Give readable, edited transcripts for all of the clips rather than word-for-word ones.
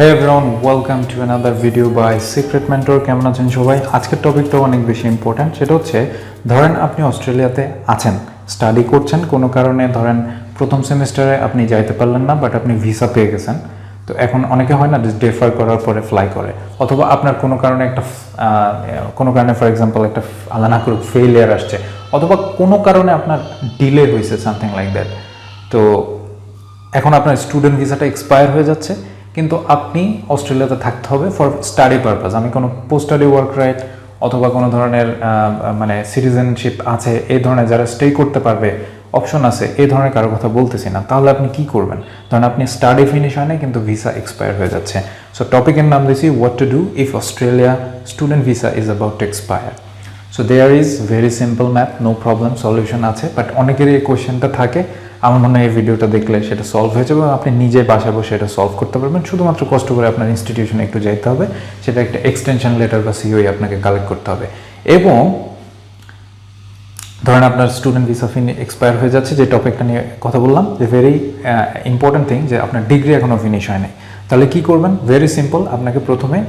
Hey everyone, welcome to another video by Secret Mentor. কেমন আছেন সবাই? আজকের টপিকটা অনেক বেশি ইম্পর্ট্যান্ট। সেটা হচ্ছে ধরেন আপনি অস্ট্রেলিয়াতে আছেন, স্টাডি করছেন, কোনো কারণে ধরেন প্রথম সেমিস্টারে আপনি যাইতে পারলেন না, বাট আপনি ভিসা পেয়ে গেছেন। তো এখন অনেকে হয় না ডেফার করার পরে ফ্লাই করে, অথবা আপনার কোনো কারণে ফর এক্সাম্পল একটা আল্লাহ না করুক ফেইলিয়ার আসছে, অথবা কোনো কারণে আপনার ডিলে হয়েছে সামথিং লাইক দ্যাট। তো এখন আপনার স্টুডেন্ট ভিসাটা এক্সপায়ার হয়ে যাচ্ছে, কিন্তু আপনি অস্ট্রেলিয়াতে থাকতে হবে ফর স্টাডি পারপাস। আমি কোনো পোস্ট স্টাডি ওয়ার্ক রাইট অথবা কোনো ধরনের মানে সিটিজেনশিপ আছে এই ধরনের যারা স্টে করতে পারবে অপশন আছে এই ধরনের কারো কথা বলতেছি না। তাহলে আপনি কি করবেন? ধরেন আপনি স্টাডি ফিনিশ হয় না কিন্তু ভিসা এক্সপায়ার হয়ে যাচ্ছে। সো টপিকের নাম দিয়েছি what to do if Australia student visa is about to expire. So there is very simple math, no problem, solution আছে। বাট অনেকেরই এই কোয়েশ্চেনটা থাকে, আমার মনে হয় এই ভিডিওটা দেখলে সেটা সলভ হয়ে যাবে এবং আপনি নিজে বাসায় বসে এটা সলভ করতে পারবেন। শুধুমাত্র কষ্ট করে আপনার ইনস্টিটিউশনে একটু যেতে হবে, সেটা একটা এক্সটেনশন লেটার বা সিওই আপনাকে কালেক্ট করতে হবে। এবং ধরেন আপনার স্টুডেন্ট ভিসা এক্সপায়ার হয়ে যাচ্ছে, যে টপিকটা নিয়ে কথা বললাম, যে ভেরি ইম্পর্টেন্ট থিং, যে আপনার ডিগ্রি এখনও ফিনিশ হয় নাই। তাহলে কি করবেন? ভেরি সিম্পল, আপনাকে প্রথমে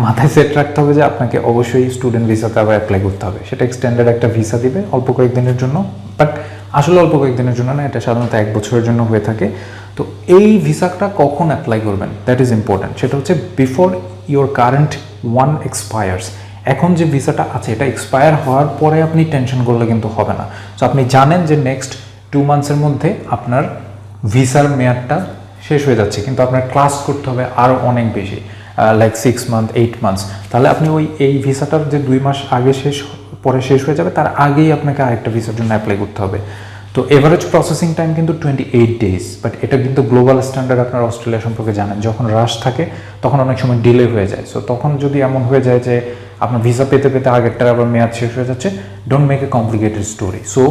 মাথায় সেট রাখতে হবে যে আপনাকে অবশ্যই স্টুডেন্ট ভিসাতে আবার অ্যাপ্লাই করতে হবে। সেটা এক্সটেন্ডেড একটা ভিসা দিবে অল্প কয়েকদিনের জন্য, বাট আসলে অল্প কয়েকদিনের জন্য না, এটা সাধারণত 1 বছরের জন্য হয়ে থাকে। তো এই ভিসাটা কখন অ্যাপ্লাই করবেন দ্যাট ইজ ইম্পর্ট্যান্ট। সেটা হচ্ছে before your current one expires. এখন যে ভিসাটা আছে এটা এক্সপায়ার হওয়ার পরে আপনি টেনশন করলে কিন্তু হবে না। সো আপনি জানেন যে নেক্সট 2 মান্থসের মধ্যে আপনার ভিসার মেয়াদটা শেষ হয়ে যাচ্ছে, কিন্তু আপনার ক্লাস করতে হবে আরও অনেক বেশি, লাইক 6 মান্থ 8 মান্থস। তাহলে আপনি এই ভিসাটার যে 2 মাস আগে পরে শেষ হয়ে যাবে তার আগেই আপনাকে আরেকটা ভিসার জন্য অ্যাপ্লাই করতে হবে। তো এভারেজ প্রসেসিং টাইম কিন্তু 28 ডেজ, বাট এটা কিন্তু গ্লোবাল স্ট্যান্ডার্ড। আপনার অস্ট্রেলিয়া সম্পর্কে জানেন, যখন রাশ থাকে তখন অনেক সময় ডিলে হয়ে যায়। সো তখন যদি এমন হয়ে যায় যে আপনার ভিসা পেতে পেতে আগেরটার আবার মেয়াদ শেষ হয়ে যাচ্ছে, don't make a complicated story. So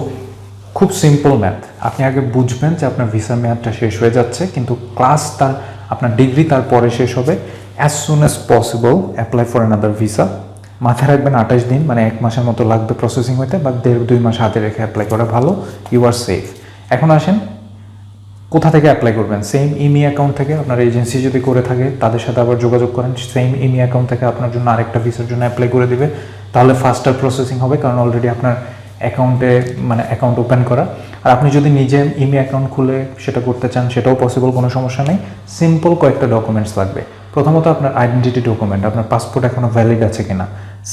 খুব সিম্পল ম্যাথ, আপনি আগে বুঝবেন যে আপনার ভিসা মেয়াদটা শেষ হয়ে যাচ্ছে, কিন্তু ক্লাস আপনার ডিগ্রি তারপরে শেষ হবে। As soon as possible apply for another visa. মাথায় রাখবেন 28 দিন, মানে 1 মাসের মতো লাগবে প্রসেসিং হতে, বা 1.5-2 মাস হাতে রেখে অ্যাপ্লাই করা ভালো। You are safe. এখন আসেন কোথা থেকে অ্যাপ্লাই করবেন? সেম ইমি অ্যাকাউন্ট থেকে। আপনার এজেন্সি যদি করে থাকে তাদের সাথে আবার যোগাযোগ করেন, সেম ইমি অ্যাকাউন্ট থেকে আপনার জন্য আরেকটা ভিসার জন্য অ্যাপ্লাই করে দিবে। তাহলে ফাস্টার প্রসেসিং হবে, কারণ অলরেডি আপনার অ্যাকাউন্ট ওপেন করা। আর আপনি যদি নিজে ইমি অ্যাকাউন্ট খুলে সেটা করতে চান সেটাও পসিবল, কোনো সমস্যা নেই। সিম্পল কয়েকটা ডকুমেন্টস লাগবে। প্রথমত আপনার আইডেন্টিটি ডকুমেন্ট, আপনার পাসপোর্ট এখনও ভ্যালিড আছে কিনা।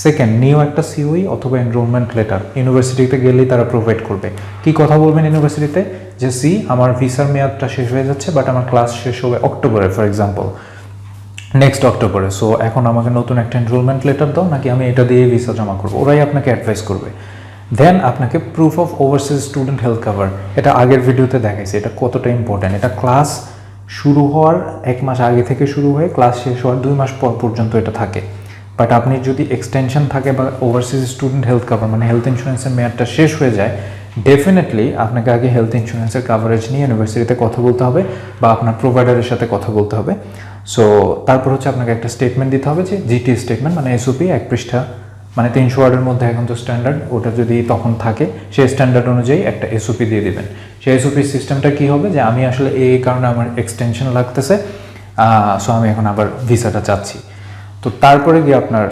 সেকেন্ড, নিউ একটা সিওই অথবা এনরোলমেন্ট লেটার। ইউনিভার্সিটিতে গেলেই তারা প্রোভাইড করবে। কি কথা বলবেন ইউনিভার্সিটিতে? যে আমার ভিসার মেয়াদটা শেষ হয়ে যাচ্ছে, বাট আমার ক্লাস শেষ হবে অক্টোবরে, ফর এক্সাম্পল নেক্সট অক্টোবরে। সো এখন আমাকে নতুন একটা এনরোলমেন্ট লেটার দাও, নাকি আমি এটা দিয়ে ভিসা জমা করবো, ওরাই আপনাকে অ্যাডভাইস করবে। দেন আপনাকে proof of overseas student health cover. এটা আগের ভিডিওতে দেখাইছে এটা কতটা ইম্পর্ট্যান্ট। এটা ক্লাস শুরু হওয়ার 1 মাস আগে থেকে শুরু হয়ে ক্লাস শেষ হওয়ার 2 মাস পর পর্যন্ত এটা থাকে। বাট আপনি যদি এক্সটেনশন থাকে বা ওভারসিজ স্টুডেন্ট হেলথ কাভার মানে হেলথ ইন্স্যুরেন্সের মেয়াদটা শেষ হয়ে যায়, ডেফিনেটলি আপনাকে আগে হেলথ ইন্স্যুরেন্সের কাভারেজ নিয়ে ইউনিভার্সিটিতে কথা বলতে হবে বা আপনার প্রোভাইডারের সাথে কথা বলতে হবে। সো তারপর হচ্ছে আপনাকে একটা স্টেটমেন্ট দিতে হবে, যে জিটি স্টেটমেন্ট, মানে এসওপি 1 পৃষ্ঠা, মানে 300 ওয়ার্ডের মধ্যে এখন তো স্ট্যান্ডার্ড, ওটা যদি তখন থাকে সেই স্ট্যান্ডার্ড অনুযায়ী একটা এসওপি দিয়ে দিবেন। সেই এসওপি সিস্টেমটা কী হবে, যে আমি আসলে এই কারণে আমার এক্সটেনশন লাগতেছে, সো আমি এখন আবার ভিসাটা চাচ্ছি। তো তারপরে গিয়ে আপনার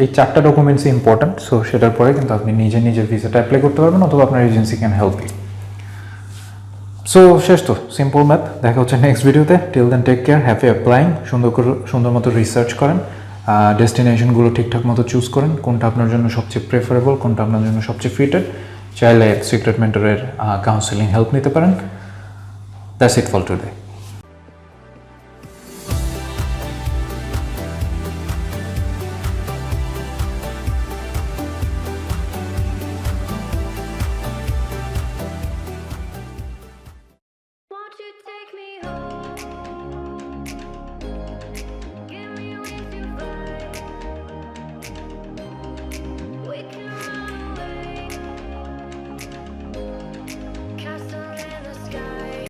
এই 4টা ডকুমেন্টসই ইম্পর্ট্যান্ট। সো সেটার পরে কিন্তু আপনি নিজের ভিসাটা অ্যাপ্লাই করতে পারবেন, অথবা আপনার agency can help you. So শেষ তো, সিম্পল ম্যাথ। দেখা হচ্ছে নেক্সট ভিডিওতে। Till then take care, happy applying. সুন্দর মতো রিসার্চ করেন, ডেস্টিনেশনগুলো ঠিকঠাক মতো চুজ করেন, কোনটা আপনার জন্য সবচেয়ে প্রেফারেবল, কোনটা আপনার জন্য সবচেয়ে ফিটেড। চাইলে সিক্রেট মেন্টরের কাউন্সেলিং হেল্প নিতে পারেন। That's it for today.